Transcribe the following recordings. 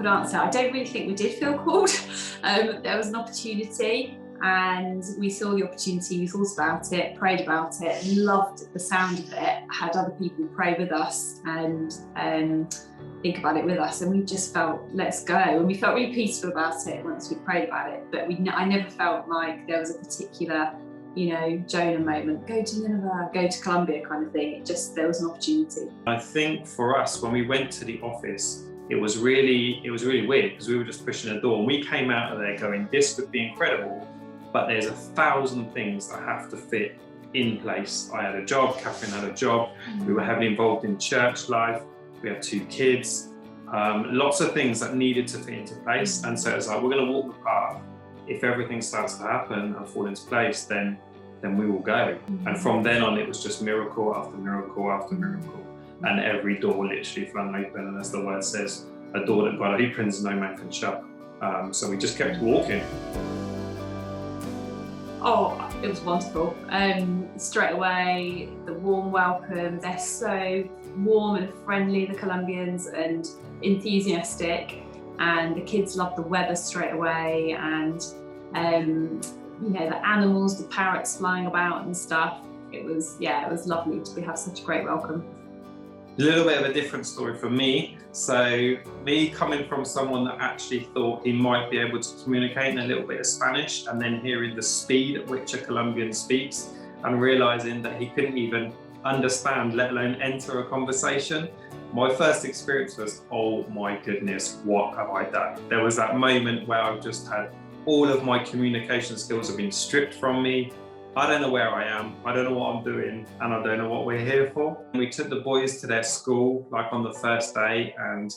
awkward answer. I don't really think we did feel called. There was an opportunity and we saw the opportunity, we thought about it, prayed about it, loved the sound of it, had other people pray with us and think about it with us, and we just felt, let's go. And we felt really peaceful about it once we prayed about it, but I never felt like there was a particular, Jonah moment, go to Nineveh, go to Colombia kind of thing. There was an opportunity. I think for us, when we went to the office, it was really weird because we were just pushing a door and we came out of there going, this could be incredible, but there's 1,000 things that have to fit in place. I had a job, Katharine had a job, we were heavily involved in church life, we had 2 kids, lots of things that needed to fit into place. And so it's like, we're going to walk the path. If everything starts to happen and fall into place, then we will go. And from then on, it was just miracle after miracle after miracle. And every door literally flung open. And as the word says, a door that God opens, no man can shut. So we just kept walking. Oh, it was wonderful. Straight away, the warm welcome. They're so warm and friendly, the Colombians, and enthusiastic. And the kids loved the weather straight away. And the animals, the parrots flying about and stuff. It was lovely to have such a great welcome. A little bit of a different story for me. So me coming from someone that actually thought he might be able to communicate in a little bit of Spanish, and then hearing the speed at which a Colombian speaks and realizing that he couldn't even understand, let alone enter a conversation. My first experience was, oh my goodness, what have I done? There was that moment where I've just had all of my communication skills have been stripped from me. I don't know where I am, I don't know what I'm doing, and I don't know what we're here for. We took the boys to their school, like on the first day, and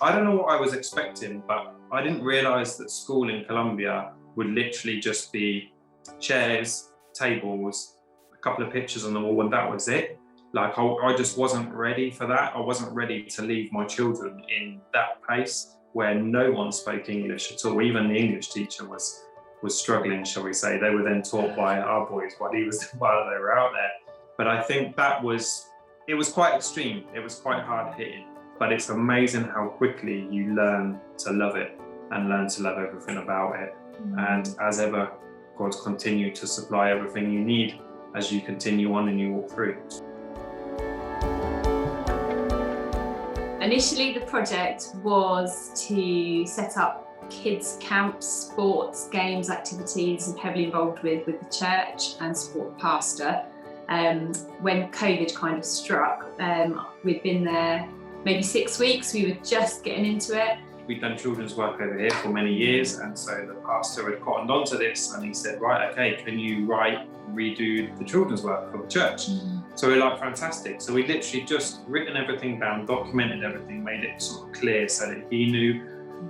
I don't know what I was expecting, but I didn't realize that school in Colombia would literally just be chairs, tables, a couple of pictures on the wall, and that was it. Like, I just wasn't ready for that. I wasn't ready to leave my children in that place where no one spoke English at all. Even the English teacher was struggling, shall we say. They were then taught by our boys while they were out there. But I think it was quite extreme. It was quite hard hitting, but it's amazing how quickly you learn to love it and learn to love everything about it. And as ever, God's continued to supply everything you need as you continue on and you walk through. Initially, the project was to set up kids camps, sports, games, activities, and heavily involved with the church and support the pastor. When COVID kind of struck, we'd been there maybe 6 weeks, we were just getting into it. We'd done children's work over here for many years, and so the pastor had cottoned onto this and he said, right, okay, can you redo the children's work for the church? So we're like, fantastic. So we literally just written everything down, documented everything, made it sort of clear so that he knew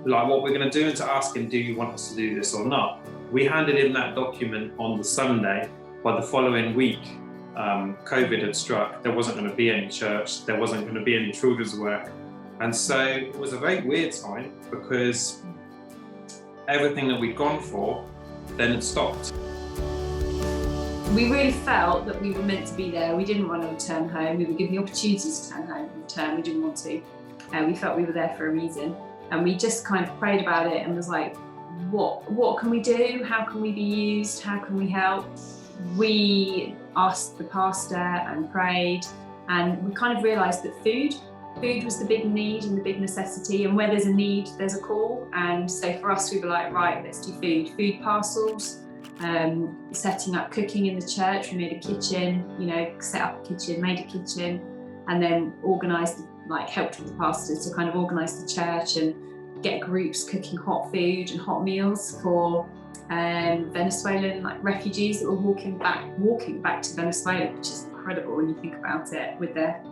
like what we're going to do, and to ask him, do you want us to do this or not? We handed him that document on the Sunday. By the following week, COVID had struck. There wasn't going to be any church. There wasn't going to be any children's work. And so it was a very weird time because everything that we'd gone for then had stopped. We really felt that we were meant to be there. We didn't want to return home. We were given the opportunity to turn home and return. We didn't want to. We felt we were there for a reason. And we just kind of prayed about it and was like, what can we do? How can we be used? How can we help? We asked the pastor and prayed, and we kind of realised that food was the big need and the big necessity, and where there's a need, there's a call. And so for us, we were like, right, let's do food parcels, setting up cooking in the church. We made a kitchen, set up a kitchen, made a kitchen, and then helped with the pastor to kind of organise the church and get groups cooking hot food and hot meals for Venezuelan refugees that were walking back to Venezuela, which is incredible when you think about it, with their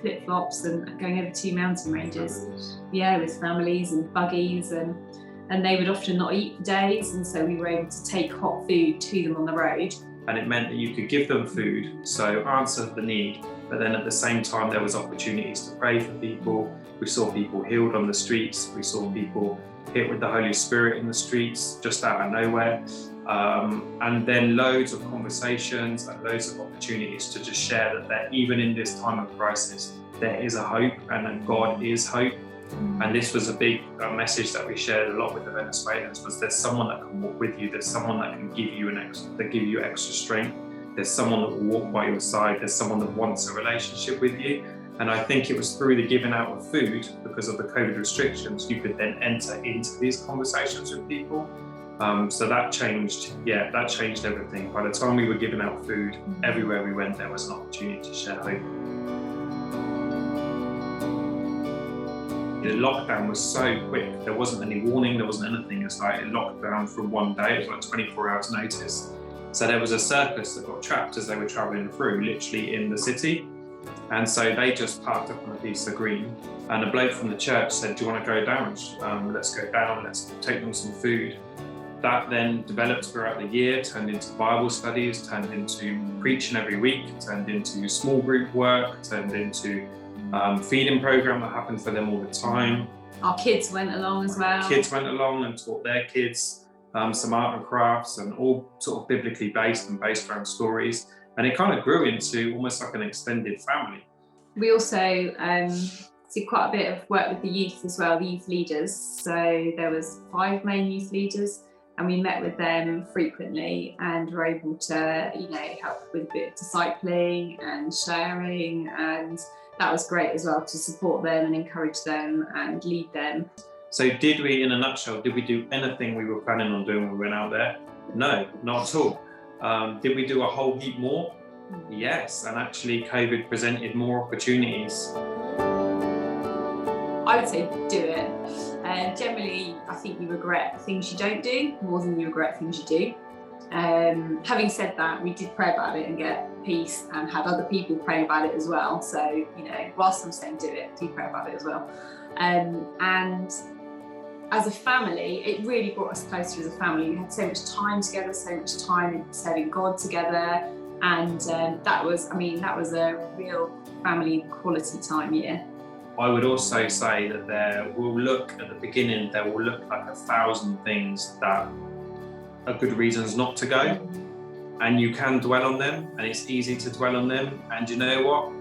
flip-flops and going over 2 mountain ranges, with families and buggies, and they would often not eat for days, and so we were able to take hot food to them on the road. And it meant that you could give them food, so answer the need, but then at the same time there was opportunities to pray for people. We saw people healed on the streets, we saw people hit with the Holy Spirit in the streets just out of nowhere, and then loads of conversations and loads of opportunities to just share that even in this time of crisis there is a hope, and that God is hope, And this was a big message that we shared a lot with the Venezuelans, was there's someone that can walk with you, there's someone that can give you extra strength, there's someone that will walk by your side, there's someone that wants a relationship with you. And I think it was through the giving out of food, because of the COVID restrictions, you could then enter into these conversations with people. So that changed everything. By the time we were giving out food, everywhere we went, there was an opportunity to share hope. The lockdown was so quick, there wasn't any warning, there wasn't anything. It's like a lockdown from one day, it was like 24 hours notice. So there was a circus that got trapped as they were travelling through, literally in the city. And so they just parked up on a piece of green, and a bloke from the church said, do you want to go down? Let's go down, let's take them some food. That then developed throughout the year, turned into Bible studies, turned into preaching every week, turned into small group work, turned into feeding program that happened for them all the time. Our kids went along as well. Kids went along and taught their kids some art and crafts, and all sort of biblically based and based around stories. And it kind of grew into almost like an extended family. We also did quite a bit of work with the youth as well, the youth leaders. So there was 5 main youth leaders, and we met with them frequently and were able to, help with a bit of discipling and sharing. And that was great as well, to support them and encourage them and lead them. So did we, in a nutshell, did we do anything we were planning on doing when we went out there? No, not at all. Did we do a whole heap more? Yes, and actually COVID presented more opportunities. I would say do it. Generally, I think you regret things you don't do more than you regret things you do. Having said that, we did pray about it and get peace, and had other people pray about it as well. So, whilst I'm saying do it, do pray about it as well. And as a family, it really brought us closer as a family. We had so much time together, so much time serving God together. And that was a real family quality time year. I would also say that there will look like 1,000 things that are good reasons not to go. And you can dwell on them, and it's easy to dwell on them. And you know what?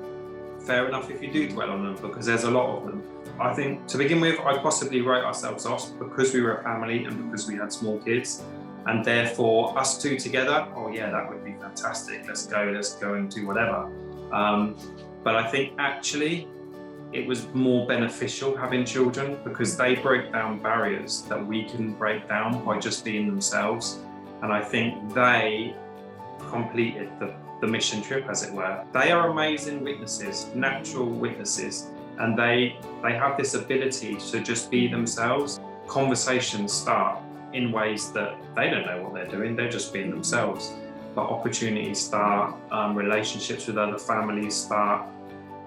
Fair enough if you do dwell on them, because there's a lot of them. I think to begin with, I possibly wrote ourselves off because we were a family and because we had small kids. And therefore, us two together, oh yeah, that would be fantastic. Let's go and do whatever. But I think actually it was more beneficial having children, because they break down barriers that we couldn't break down by just being themselves. And I think they completed the mission trip, as it were. They are amazing witnesses, natural witnesses, and they have this ability to just be themselves. Conversations start in ways that they don't know what they're doing, they're just being themselves. But opportunities start, relationships with other families start.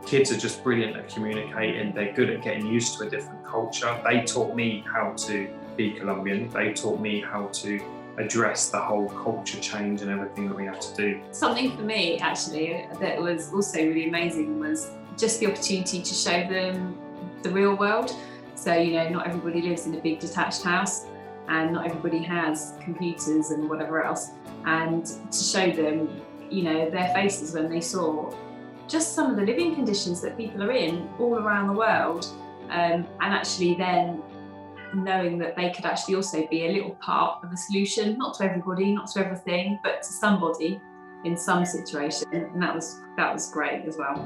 Kids are just brilliant at communicating, they're good at getting used to a different culture. They taught me how to be Colombian, they taught me how to address the whole culture change and everything that we have to do. Something for me, actually, that was also really amazing was just the opportunity to show them the real world. So, not everybody lives in a big detached house, and not everybody has computers and whatever else. And to show them, their faces when they saw just some of the living conditions that people are in all around the world, and actually then knowing that they could actually also be a little part of a solution, not to everybody, not to everything, but to somebody in some situation. And that was great as well.